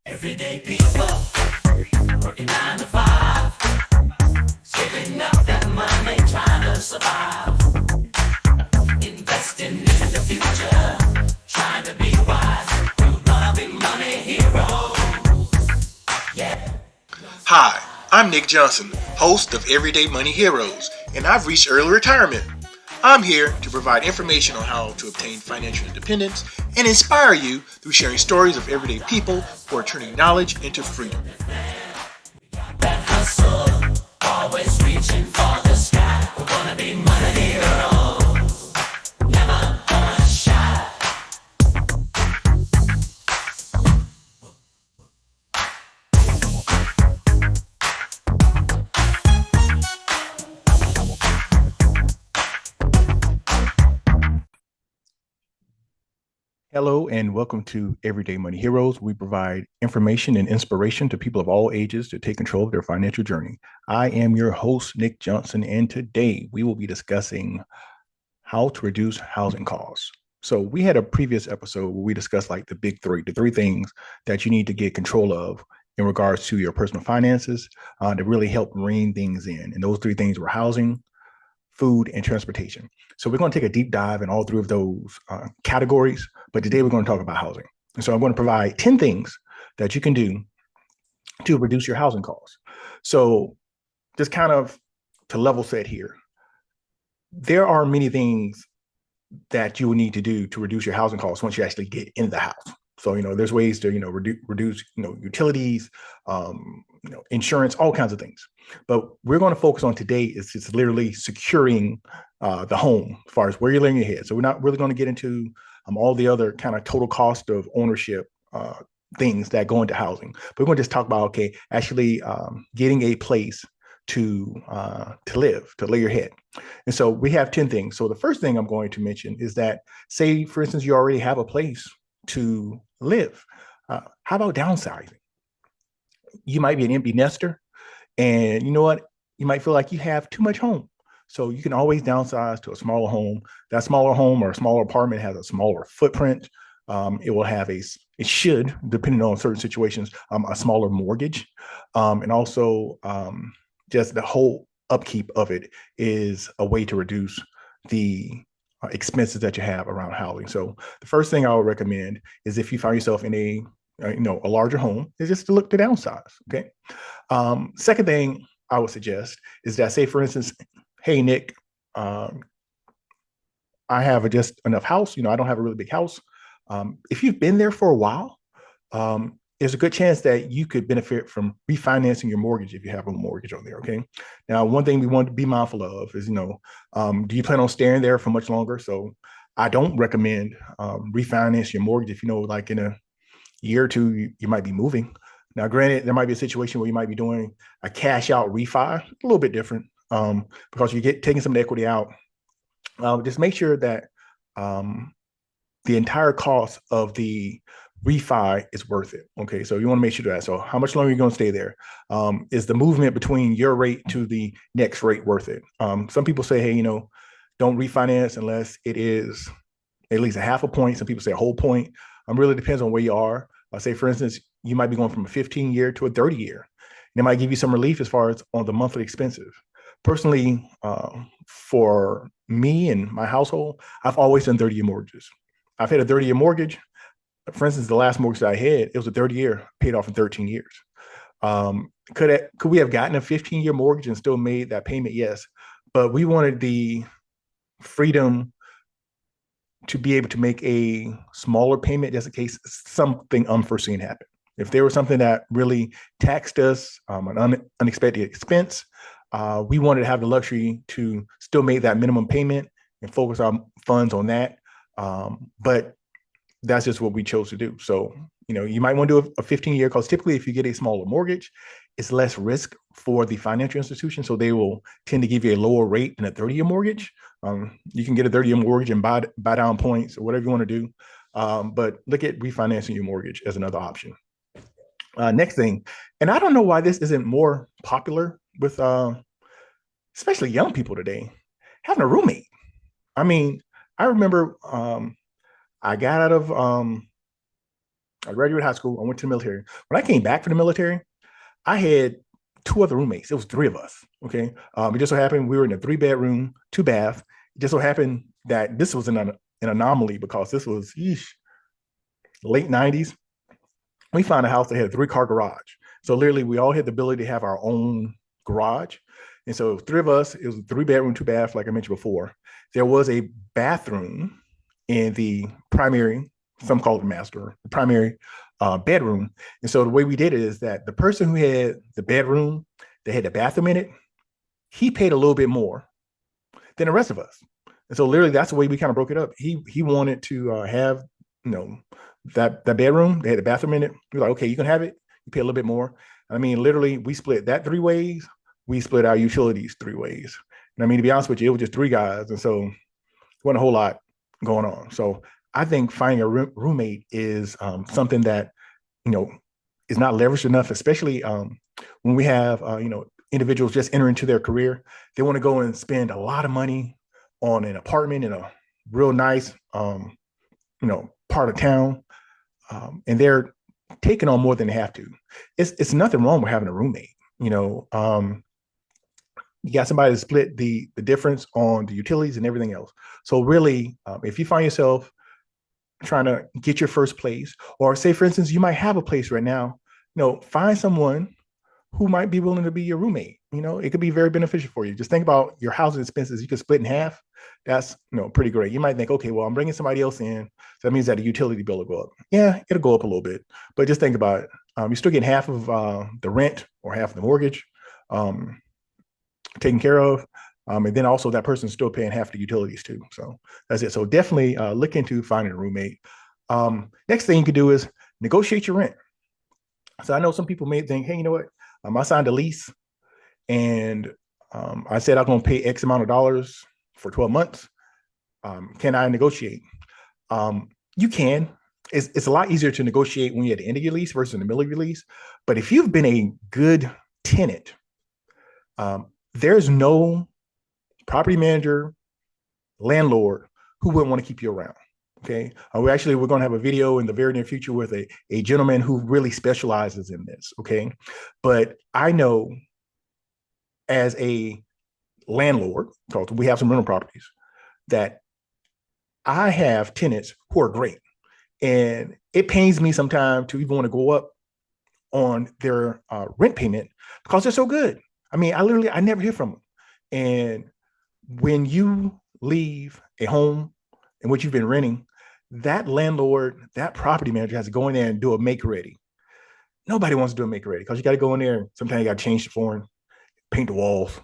Everyday people working 9 to 5, saving up that money, trying to survive, investing in the future, trying to be wise, frugalliving money hero. Yeah. Hi, I'm Nik Johnson, host of Everyday Money Heroes, and I've reached early retirement. I'm here to provide information on how to obtain financial independence and inspire you through sharing stories of everyday people who are turning knowledge into freedom. That hustle, always reaching for the sky. We're gonna be money heroes, never gonna shy. Hello and welcome to Everyday Money Heroes. We provide information and inspiration to people of all ages to take control of their financial journey. I am your host, Nik Johnson, and today we will be discussing how to reduce housing costs. So we had a previous episode where we discussed like the big three, the three things that you need to get control of in regards to your personal finances to really help rein things in. And those three things were housing, food, and transportation. So we're going to take a deep dive in all three of those categories, but today we're going to talk about housing. And so I'm going to provide 10 things that you can do to reduce your housing costs. So just kind of to level set here, there are many things that you will need to do to reduce your housing costs once you actually get in the house. So, there's ways to, reduce, utilities, insurance, all kinds of things. But we're going to focus on today is just literally securing the home as far as where you're laying your head. So we're not really going to get into all the other kind of total cost of ownership things that go into housing. But we're going to just talk about, actually getting a place to live, to lay your head. And so we have 10 things. So the first thing I'm going to mention is that, say, for instance, you already have a place to live. How about downsizing? You might be an empty nester, and you know what? You might feel like you have too much home. So you can always downsize to a smaller home. That smaller home or a smaller apartment has a smaller footprint. It will have it should, depending on certain situations, a smaller mortgage. And also just the whole upkeep of it is a way to reduce the expenses that you have around housing. So the first thing I would recommend is if you find yourself in a larger home, is just to look to downsize. Okay. Second thing I would suggest is that, say, for instance, hey, Nik, I have just enough house. I don't have a really big house. If you've been there for a while, there's a good chance that you could benefit from refinancing your mortgage if you have a mortgage on there. Okay. Now, one thing we want to be mindful of is, do you plan on staying there for much longer? So I don't recommend refinance your mortgage if like in a year or two, you might be moving. Now, granted, there might be a situation where you might be doing a cash out refi, a little bit different because you get taking some of the equity out. Just make sure that the entire cost of the refi is worth it. Okay, so you want to make sure that. So how much longer are you going to stay there? Is the movement between your rate to the next rate worth it? Some people say, hey, don't refinance unless it is at least a half a point. Some people say a whole point. Really depends on where you are. Say, for instance, you might be going from a 15-year to a 30-year. And it might give you some relief as far as on the monthly expenses. Personally, for me and my household, I've always done 30-year mortgages. I've had a 30-year mortgage. For instance, the last mortgage I had, it was a 30-year, paid off in 13 years. Could we have gotten a 15-year mortgage and still made that payment? Yes. But we wanted the freedom to be able to make a smaller payment just in case something unforeseen happened. If there was something that really taxed us, an unexpected expense, we wanted to have the luxury to still make that minimum payment and focus our funds on that. But that's just what we chose to do. So, you might want to do a 15-year because typically if you get a smaller mortgage, it's less risk for the financial institution. So they will tend to give you a lower rate than a 30-year mortgage. You can get a 30-year mortgage and buy down points or whatever you want to do. But look at refinancing your mortgage as another option. Next thing, and I don't know why this isn't more popular with especially young people today, having a roommate. I mean, I remember I got out of I graduated high school. I went to the military. When I came back from the military, I had two other roommates. It was three of us. Okay. It just so happened we were in a 3 bedroom, 2 bath. It just so happened that this was an anomaly because this was late 90s. We found a house that had a 3 car garage. So literally, we all had the ability to have our own garage. And so, three of us, it was a 3 bedroom, 2 bath, like I mentioned before. There was a bathroom in the primary, some call it the master, the primary bedroom. And so, the way we did it is that the person who had the bedroom that had the bathroom in it, he paid a little bit more than the rest of us. And so literally that's the way we kind of broke it up. He wanted to have, you know, that bedroom. They had a bathroom in it. We were like, okay, you can have it. You pay a little bit more. I mean, literally, we split that 3 ways. We split our utilities 3 ways. And I mean, to be honest with you, it was just three guys, and so wasn't a whole lot going on. So I think finding a roommate is something that you know is not leveraged enough, especially when we have individuals just enter into their career. They want to go and spend a lot of money on an apartment in a real nice part of town, and they're taking on more than they have to. It's nothing wrong with having a roommate. You got somebody to split the difference on the utilities and everything else. So really, if you find yourself trying to get your first place, or say for instance, you might have a place right now, find someone who might be willing to be your roommate. It could be very beneficial for you. Just think about your housing expenses. You could split in half. That's pretty great. You might think, okay, well, I'm bringing somebody else in. So that means that the utility bill will go up. Yeah, it'll go up a little bit. But just think about it. You're still getting half of the rent or half of the mortgage taken care of. And then also that person's still paying half the utilities too. So that's it. So definitely look into finding a roommate. Next thing you can do is negotiate your rent. So I know some people may think, hey, you know what? I signed a lease and I said I'm going to pay X amount of dollars for 12 months. Can I negotiate? You can. It's a lot easier to negotiate when you're at the end of your lease versus in the middle of your lease. But if you've been a good tenant, there's no property manager, landlord who wouldn't want to keep you around. Okay. We're going to have a video in the very near future with a gentleman who really specializes in this. Okay. But I know as a landlord, because we have some rental properties, that I have tenants who are great. And it pains me sometimes to even want to go up on their rent payment because they're so good. I mean, I never hear from them. And when you leave a home in which you've been renting, that landlord, that property manager has to go in there and do a make ready. Nobody wants to do a make ready because you got to go in there and sometimes you got to change the flooring, paint the walls,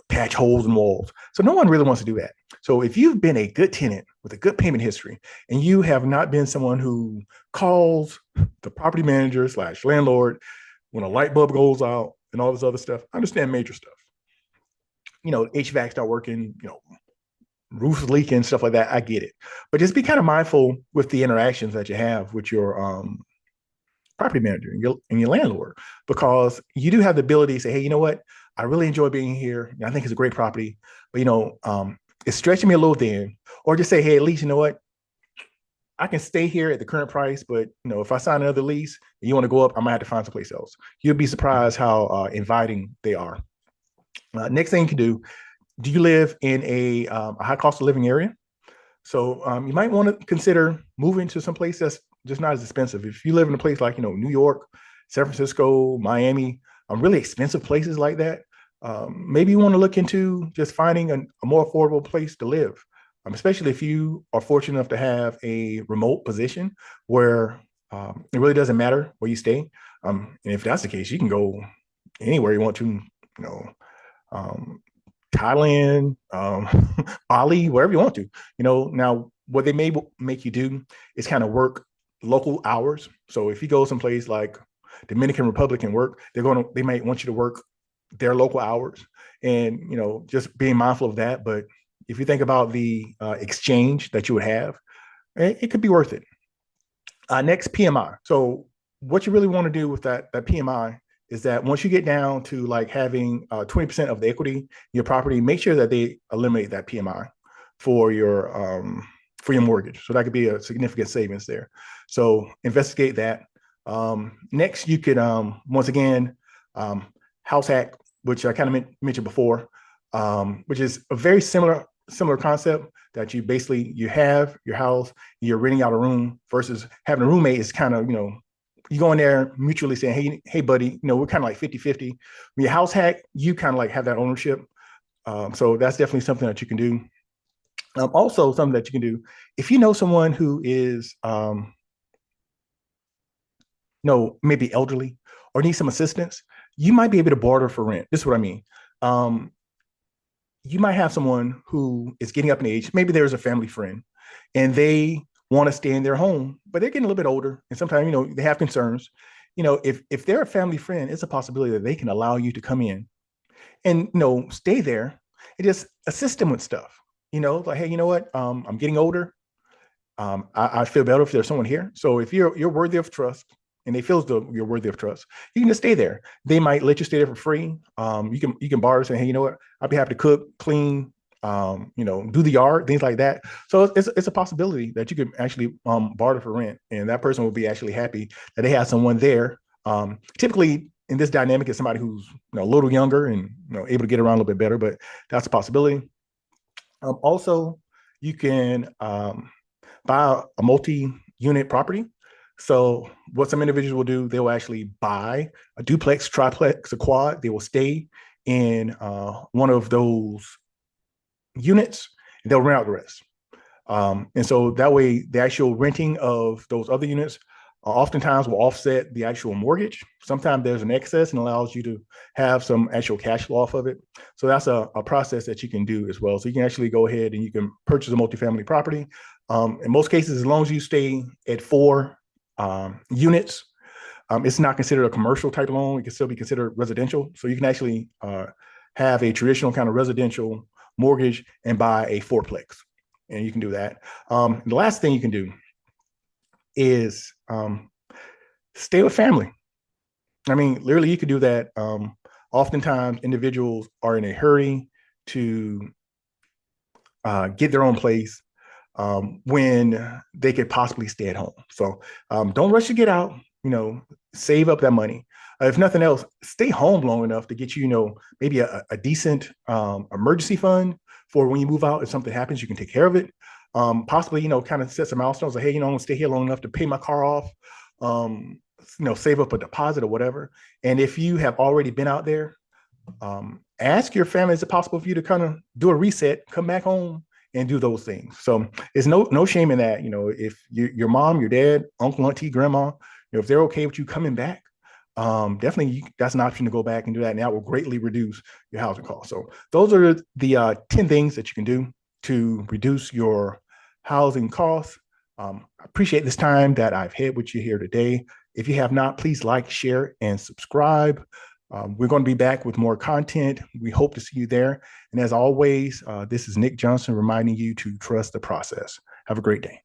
patch holes in walls. So no one really wants to do that. So if you've been a good tenant with a good payment history and you have not been someone who calls the property manager / landlord when a light bulb goes out and all this other stuff, I understand major stuff. HVAC start working, roofs leaking, stuff like that. I get it. But just be kind of mindful with the interactions that you have with your property manager and your landlord, because you do have the ability to say, hey, you know what? I really enjoy being here. I think it's a great property, but it's stretching me a little thin. Or just say, hey, at least you know what? I can stay here at the current price, but if I sign another lease and you want to go up, I might have to find someplace else. You'll be surprised how inviting they are. Next thing you can do you live in a high cost of living area? So you might want to consider moving to some place that's just not as expensive. If you live in a place like, New York, San Francisco, Miami, really expensive places like that, maybe you want to look into just finding a more affordable place to live, especially if you are fortunate enough to have a remote position where it really doesn't matter where you stay. And if that's the case, you can go anywhere you want to, Thailand, Bali, wherever you want to. Now what they may make you do is kind of work local hours. So if you go someplace like Dominican Republic and work, they might want you to work their local hours, and just being mindful of that. But if you think about the exchange that you would have, it could be worth it. Next, PMI. So what you really want to do with that PMI is that once you get down to like having 20% of the equity in your property, make sure that they eliminate that PMI for for your mortgage. So that could be a significant savings there. So investigate that. Next, you could, once again, house hack, which I kind of mentioned before, which is a very similar concept that you have your house, you're renting out a room versus having a roommate is kind of, you go in there mutually saying, hey, buddy, we're kind of like 50-50. When you house hack, you kind of like have that ownership. So that's definitely something that you can do. Also, something that you can do if you know someone who is, maybe elderly or needs some assistance, you might be able to barter for rent. This is what I mean. You might have someone who is getting up in age. Maybe there's a family friend and they want to stay in their home, but they're getting a little bit older. And sometimes, they have concerns. If they're a family friend, it's a possibility that they can allow you to come in and, stay there and just assist them with stuff. Like, hey, you know what? I'm getting older. I feel better if there's someone here. So if you're worthy of trust and they feel as though you're worthy of trust, you can just stay there. They might let you stay there for free. You can barter, say, hey, you know what? I'd be happy to cook, clean, do the yard, things like that. So it's a possibility that you could actually barter for rent, and that person will be actually happy that they have someone there. Typically, in this dynamic, is somebody who's a little younger and able to get around a little bit better, but that's a possibility. Also, you can buy a multi-unit property. So what some individuals will do, they will actually buy a duplex, triplex, a quad. They will stay in one of those units, and they'll rent out the rest. And so that way, the actual renting of those other units oftentimes will offset the actual mortgage. Sometimes there's an excess and allows you to have some actual cash flow off of it. So that's a process that you can do as well. So you can actually go ahead and you can purchase a multifamily property. In most cases, as long as you stay at 4 units, it's not considered a commercial type loan. It can still be considered residential. So you can actually have a traditional kind of residential mortgage and buy a fourplex. And you can do that. The last thing you can do is stay with family. I mean, literally, you could do that. Oftentimes, individuals are in a hurry to get their own place when they could possibly stay at home. So don't rush to get out. Save up that money. If nothing else, stay home long enough to get maybe a decent emergency fund for when you move out. If something happens, you can take care of it. Possibly, kind of set some milestones like, hey, I'm gonna stay here long enough to pay my car off, save up a deposit or whatever. And if you have already been out there, ask your family, is it possible for you to kind of do a reset, come back home and do those things? So there's no shame in that. If your mom, your dad, uncle, auntie, grandma, if they're okay with you coming back, definitely that's an option to go back and do that. And that will greatly reduce your housing costs. So those are the 10 things that you can do to reduce your housing costs. I appreciate this time that I've had with you here today. If you have not, please like, share, and subscribe. We're going to be back with more content. We hope to see you there. And as always, this is Nik Johnson reminding you to trust the process. Have a great day.